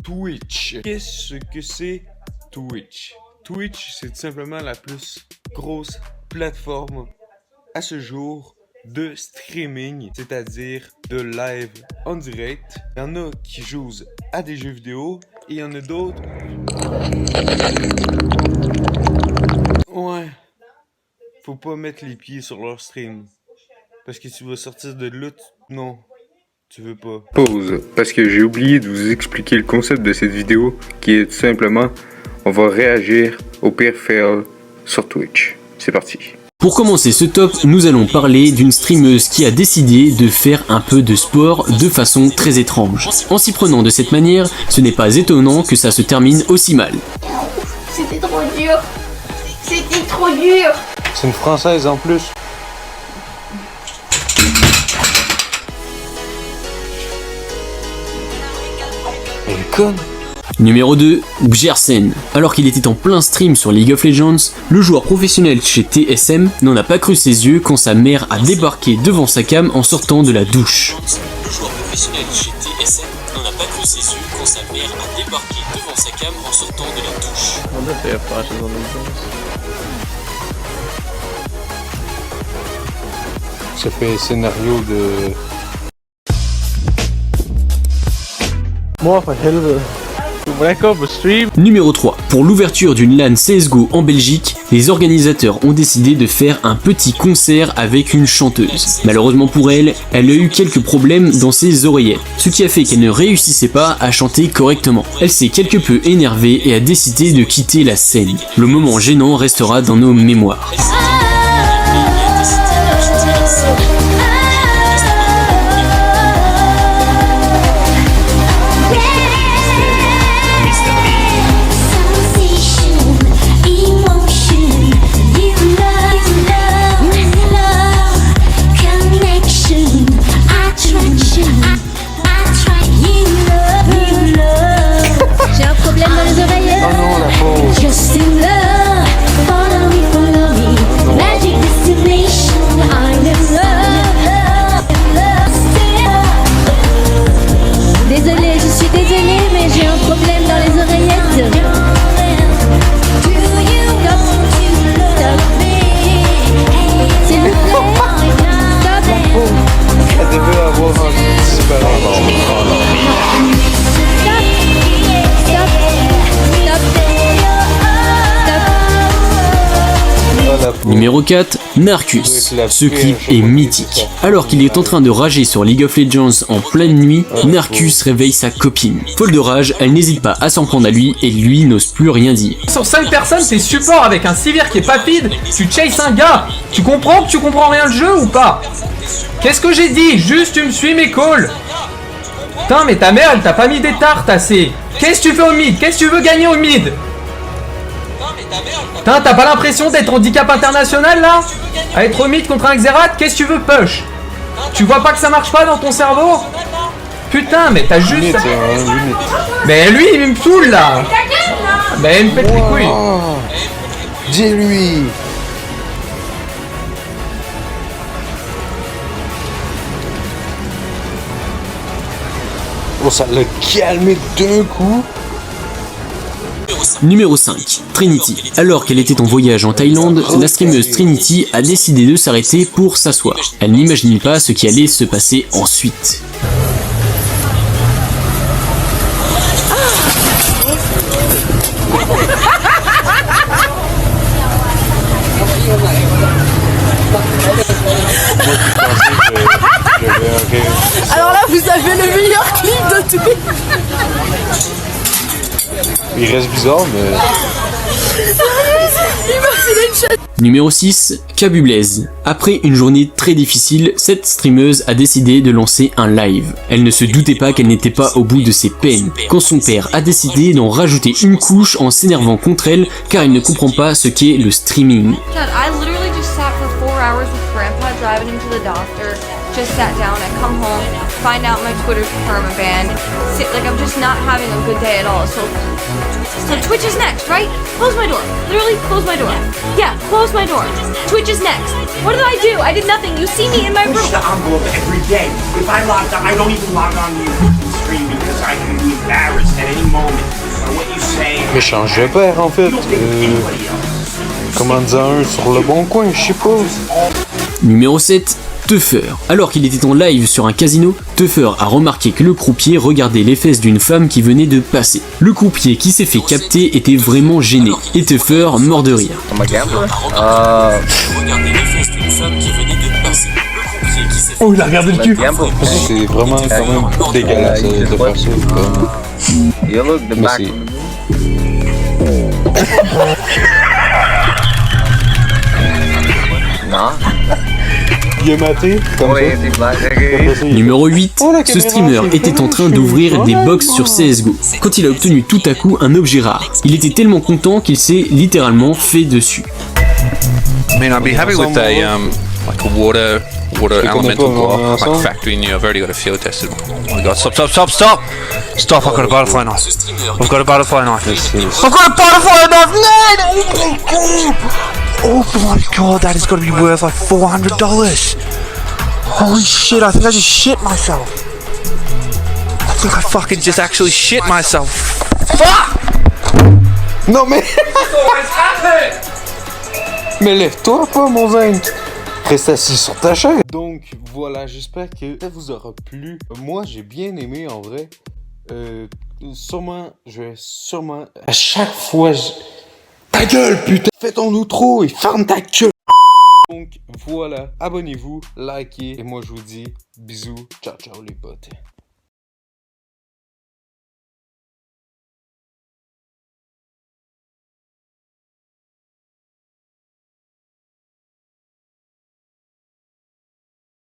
Twitch. Qu'est-ce que c'est Twitch? Twitch, c'est tout simplement la plus grosse plateforme à ce jour de streaming, c'est-à-dire de live en direct. Il y en a qui jouent à des jeux vidéo et il y en a d'autres. Ouais. Faut pas mettre les pieds sur leur stream. Parce que tu vas sortir de là, non. Tu veux pas. Pause, parce que j'ai oublié de vous expliquer le concept de cette vidéo qui est tout simplement, on va réagir au pire fail sur Twitch. C'est parti. Pour commencer ce top, nous allons parler d'une streameuse qui a décidé de faire un peu de sport de façon très étrange. En s'y prenant de cette manière, ce n'est pas étonnant que ça se termine aussi mal. C'était trop dur. C'était trop dur. C'est une française en plus. Elle est conne. Numéro 2, Bjersen. Alors qu'il était en plein stream sur League of Legends, le joueur professionnel chez TSM n'en a pas cru ses yeux quand sa mère a débarqué devant sa cam en sortant de la douche. Le joueur professionnel chez TSM n'en a pas cru ses yeux quand sa mère a débarqué devant sa cam en sortant de la douche. Ça fait scénario de... Numéro 3. Pour l'ouverture d'une LAN CSGO en Belgique, les organisateurs ont décidé de faire un petit concert avec une chanteuse. Malheureusement pour elle, elle a eu quelques problèmes dans ses oreillettes, ce qui a fait qu'elle ne réussissait pas à chanter correctement. Elle s'est quelque peu énervée et a décidé de quitter la scène. Le moment gênant restera dans nos mémoires. Numéro 4, Narcus. Ce clip est mythique. Alors qu'il est en train de rager sur League of Legends en pleine nuit, Narcus réveille sa copine. Folle de rage, elle n'hésite pas à s'en prendre à lui et lui n'ose plus rien dire. Sur 5 personnes, t'es support avec un civir qui est pas feed, tu chases un gars. Tu comprends que tu comprends rien le jeu ou pas? Qu'est-ce que j'ai dit? Juste tu me suis mes calls. Putain mais ta mère elle t'a pas mis des tartes assez. Qu'est-ce que tu fais au mid? Qu'est-ce que tu veux gagner au mid? Putain, t'as pas l'impression d'être handicap international là? À être au mid contre un Xerath, qu'est-ce que tu veux push? Tu vois pas que ça marche pas dans ton cerveau? Putain, mais t'as juste... Mais lui, il me saoule là. Mais il me pète les couilles. Dis-lui. Oh, ça l'a calmé d'un coup. Numéro 5, Trinity. Alors qu'elle était en voyage en Thaïlande, la streameuse Trinity a décidé de s'arrêter pour s'asseoir. Elle n'imaginait pas ce qui allait se passer ensuite. Alors là, vous avez le meilleur clip de tout. Il reste bizarre, mais... Numéro 6, Kabu Blaze. Après une journée très difficile, cette streameuse a décidé de lancer un live. Elle ne se doutait pas qu'elle n'était pas au bout de ses peines, quand son père a décidé d'en rajouter une couche en s'énervant contre elle, car il ne comprend pas ce qu'est le streaming. Just sat down, I come home, find out my Twitter's permabanned, like I'm just not having a good day at all, so Twitch is next, right? Close my door, literally close my door. Yeah, close my door. Twitch is next. What did I do? I did nothing, you see me in my room. Push the envelope every day. If I log on, I don't even log on to your stream because I can be embarrassed at any moment. Échange de paire en fait. Commande-en un sur le bon coin, je sais pas. Numéro 7, Tuffer. Alors qu'il était en live sur un casino, Tuffer a remarqué que le croupier regardait les fesses d'une femme qui venait de passer. Le croupier qui s'est fait capter était vraiment gêné, et Tuffer mort de rire. Oh, il a regardé le cul. C'est vraiment quand même dégueulasse de faire ça. Mais c'est... Il est maté comme ça. Numéro 8, Oh, la ce caméra, streamer c'est était en cool, train je d'ouvrir suis des vraiment box sur CSGO, quand il a obtenu tout à coup un objet rare. Il était tellement content qu'il s'est littéralement fait dessus. I mean, I'd be happy with a like a water elemental block, like factory new. I've already got a field tested one. Oh my god! Stop! Stop! I've got a butterfly knife. I've got a butterfly knife. I've got a butterfly knife! No! Oh my god! That is got to be worth like $400. Holy shit! I think I just shit myself. I think I fucking just actually shit myself. Fuck! Non mais... Mais lève-toi pas mon zinc. Reste assis sur ta chaise. Donc voilà, j'espère que ça vous aura plu. Moi j'ai bien aimé en vrai. Je vais sûrement... À chaque fois... Ta gueule putain. Fais ton outro et ferme ta gueule. Donc voilà, abonnez-vous, likez. Et moi je vous dis bisous. Ciao ciao les potes.